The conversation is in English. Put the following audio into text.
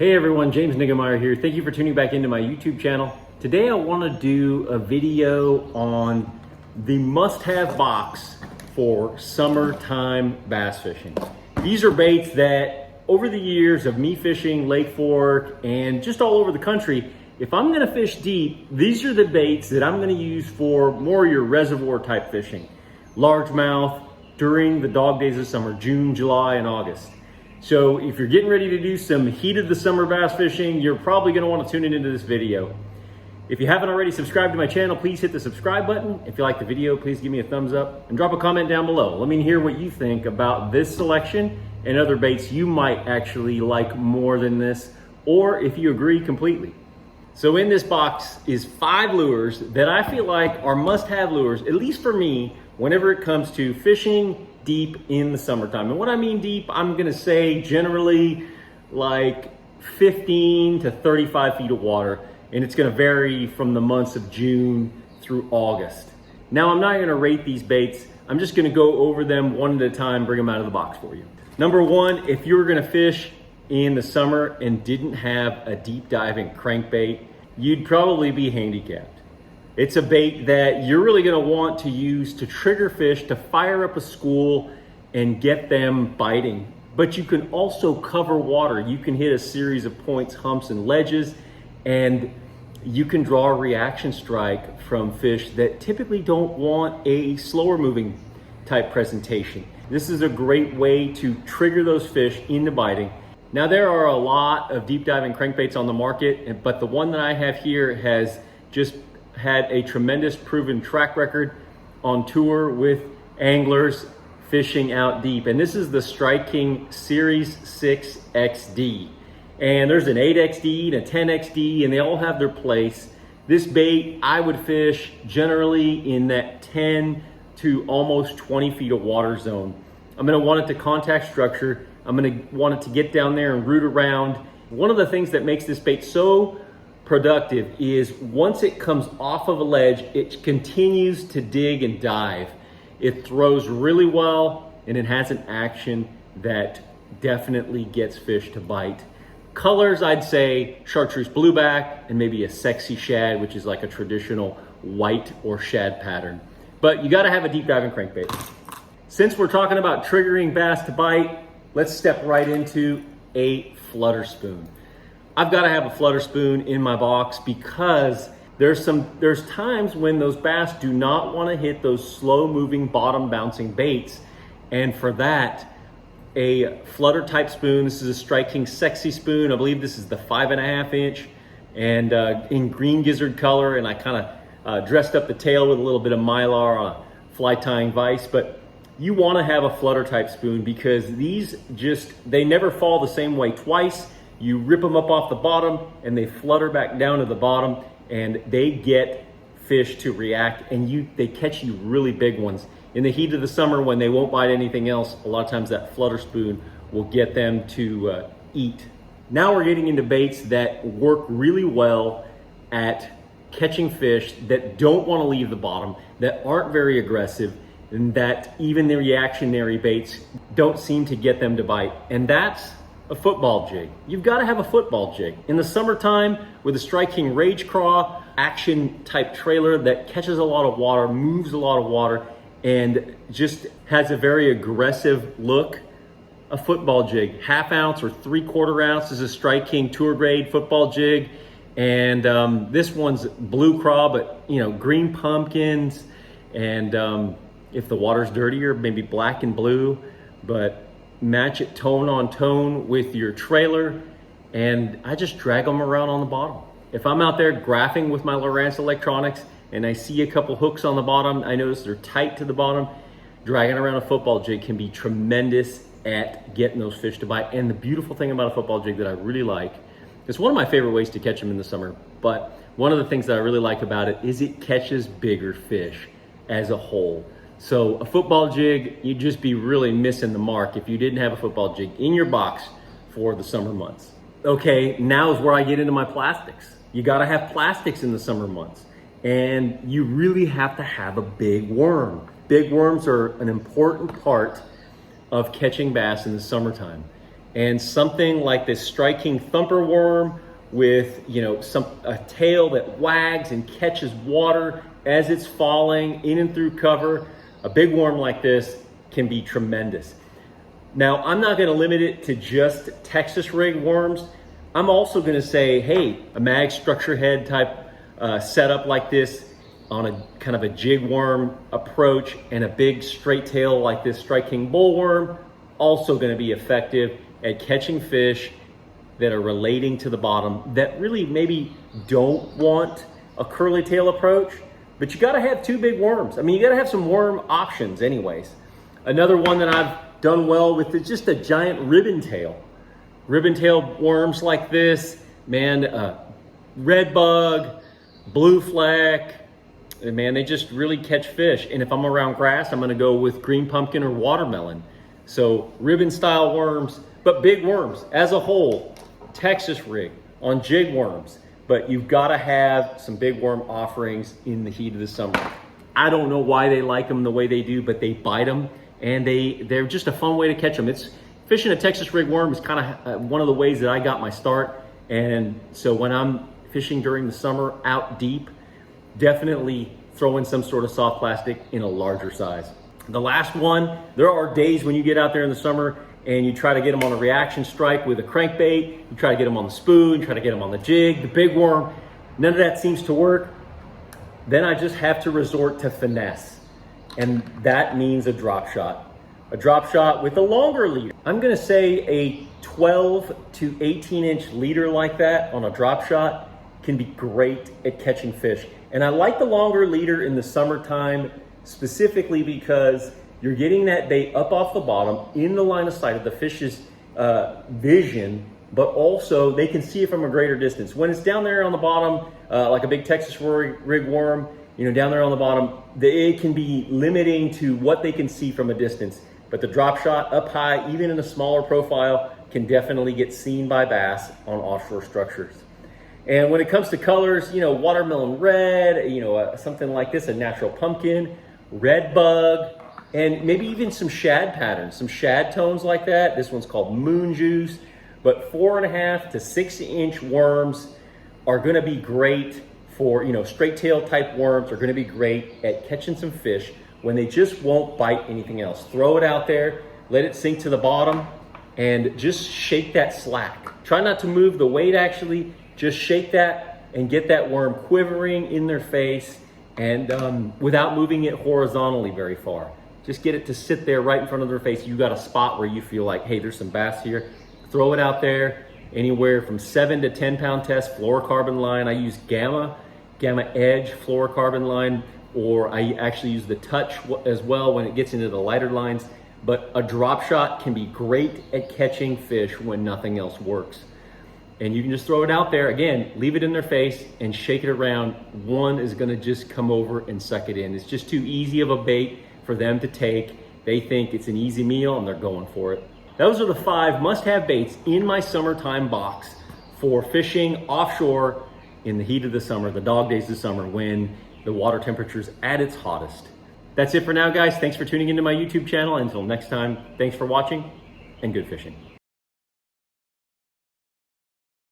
Hey everyone, James Niggemeyer here. Thank you for tuning back into my YouTube channel. Today I want to do a video on the must-have box for summertime bass fishing. These are baits that over the years of me fishing Lake Fork and just all over the country, if I'm going to fish deep, these are the baits that I'm going to use for more your reservoir type fishing. Largemouth during the dog days of summer, June, July, and August. So if you're getting ready to do some heat of the summer bass fishing, you're probably going to want to tune into this video. If you haven't already subscribed to my channel, please hit the subscribe button. If you like the video, please give me a thumbs up and drop a comment down below. Let me hear what you think about this selection and other baits you might actually like more than this, or if you agree completely. So in this box is 5 lures that I feel like are must-have lures, at least for me, whenever it comes to fishing deep in the summertime. And when I mean deep, I'm gonna say generally like 15 to 35 feet of water, and it's gonna vary from the months of June through August. Now, I'm not gonna rate these baits. I'm just gonna go over them one at a time, bring them out of the box for you. Number one, if you were gonna fish in the summer and didn't have a deep diving crankbait, you'd probably be handicapped. It's a bait that you're really gonna want to use to trigger fish, to fire up a school and get them biting. But you can also cover water. You can hit a series of points, humps, and ledges, and you can draw a reaction strike from fish that typically don't want a slower moving type presentation. This is a great way to trigger those fish into biting. Now, there are a lot of deep diving crankbaits on the market, but the one that I have here has just had a tremendous proven track record on tour with anglers fishing out deep. And this is the Strike King Series 6 XD. And there's an 8XD and a 10XD, and they all have their place. This bait, I would fish generally in that 10 to almost 20 feet of water zone. I'm gonna want it to contact structure. I'm gonna want it to get down there and root around. One of the things that makes this bait so productive is once it comes off of a ledge, it continues to dig and dive. It throws really well, and it has an action that definitely gets fish to bite. Colors, I'd say chartreuse blueback and maybe a sexy shad, which is like a traditional white or shad pattern. But you gotta have a deep diving crankbait. Since we're talking about triggering bass to bite, let's step right into a flutter spoon. I've got to have a flutter spoon in my box because there's times when those bass do not want to hit those slow moving bottom bouncing baits. And for that, a flutter type spoon, this is a Strike King Sexy spoon. I believe this is the 5.5 inch and in green gizzard color. And I kind of dressed up the tail with a little bit of Mylar on a fly tying vise, but you want to have a flutter type spoon because these they never fall the same way twice. You rip them up off the bottom and they flutter back down to the bottom, and they get fish to react, and they catch you really big ones. In the heat of the summer when they won't bite anything else, a lot of times that flutter spoon will get them to eat. Now we're getting into baits that work really well at catching fish that don't want to leave the bottom, that aren't very aggressive, and that even the reactionary baits don't seem to get them to bite. And that's a football jig. You've got to have a football jig. In the summertime, with a Strike King Rage Craw action type trailer that catches a lot of water, moves a lot of water, and just has a very aggressive look, a football jig. 1/2 ounce or 3/4 ounce is a Strike King tour grade football jig. And this one's blue craw, but green pumpkins, and if the water's dirtier, maybe black and blue, but match it tone on tone with your trailer, and I just drag them around on the bottom. If I'm out there graphing with my Lowrance electronics and I see a couple hooks on the bottom, I notice they're tight to the bottom, dragging around a football jig can be tremendous at getting those fish to bite. And the beautiful thing about a football jig that I really like, it's one of my favorite ways to catch them in the summer, but one of the things that I really like about it is it catches bigger fish as a whole. So a football jig, you'd just be really missing the mark if you didn't have a football jig in your box for the summer months. Okay, now is where I get into my plastics. You gotta have plastics in the summer months, and you really have to have a big worm. Big worms are an important part of catching bass in the summertime. And something like this striking thumper worm with, you know, a tail that wags and catches water as it's falling in and through cover, a big worm like this can be tremendous. Now, I'm not gonna limit it to just Texas rig worms. I'm also gonna say, hey, a mag structure head type setup like this on a kind of a jig worm approach and a big straight tail like this striking bullworm, also gonna be effective at catching fish that are relating to the bottom that really maybe don't want a curly tail approach, but you gotta have two big worms. I mean, you gotta have some worm options anyways. Another one that I've done well with is just a giant ribbon tail. Ribbon tail worms like this, man, red bug, blue fleck, man, they just really catch fish. And if I'm around grass, I'm gonna go with green pumpkin or watermelon. So ribbon style worms, but big worms as a whole, Texas rig on jig worms, but you've gotta have some big worm offerings in the heat of the summer. I don't know why they like them the way they do, but they bite them and they're just a fun way to catch them. It's fishing a Texas rig worm is kind of one of the ways that I got my start. And so when I'm fishing during the summer out deep, definitely throw in some sort of soft plastic in a larger size. The last one, there are days when you get out there in the summer and you try to get them on a reaction strike with a crankbait, you try to get them on the spoon, you try to get them on the jig, the big worm, none of that seems to work. Then I just have to resort to finesse. And that means a drop shot. A drop shot with a longer leader. I'm gonna say a 12 to 18 inch leader like that on a drop shot can be great at catching fish. And I like the longer leader in the summertime specifically because you're getting that bait up off the bottom in the line of sight of the fish's vision, but also they can see it from a greater distance. When it's down there on the bottom, like a big Texas rig worm, you know, down there on the bottom, it can be limiting to what they can see from a distance. But the drop shot up high, even in a smaller profile, can definitely get seen by bass on offshore structures. And when it comes to colors, you know, watermelon red, you know, something like this, a natural pumpkin, red bug, and maybe even some shad patterns, some shad tones like that. This one's called moon juice, but 4.5 to 6 inch worms are gonna be great for, you know, straight tail type worms are gonna be great at catching some fish when they just won't bite anything else. Throw it out there, let it sink to the bottom, and just shake that slack. Try not to move the weight actually, just shake that and get that worm quivering in their face and without moving it horizontally very far. Just get it to sit there right in front of their face. You got a spot where you feel like, hey, there's some bass here. Throw it out there, anywhere from 7 to 10 pound test, fluorocarbon line. I use Gamma Edge fluorocarbon line, or I actually use the Touch as well when it gets into the lighter lines. But a drop shot can be great at catching fish when nothing else works. And you can just throw it out there, again, leave it in their face and shake it around. One is gonna just come over and suck it in. It's just too easy of a bait for them to take. They think it's an easy meal and they're going for it. Those are the 5 must-have baits in my summertime box for fishing offshore in the heat of the summer, the dog days of summer when the water temperature's at its hottest. That's it for now, guys. Thanks for tuning into my YouTube channel. Until next time, thanks for watching and good fishing.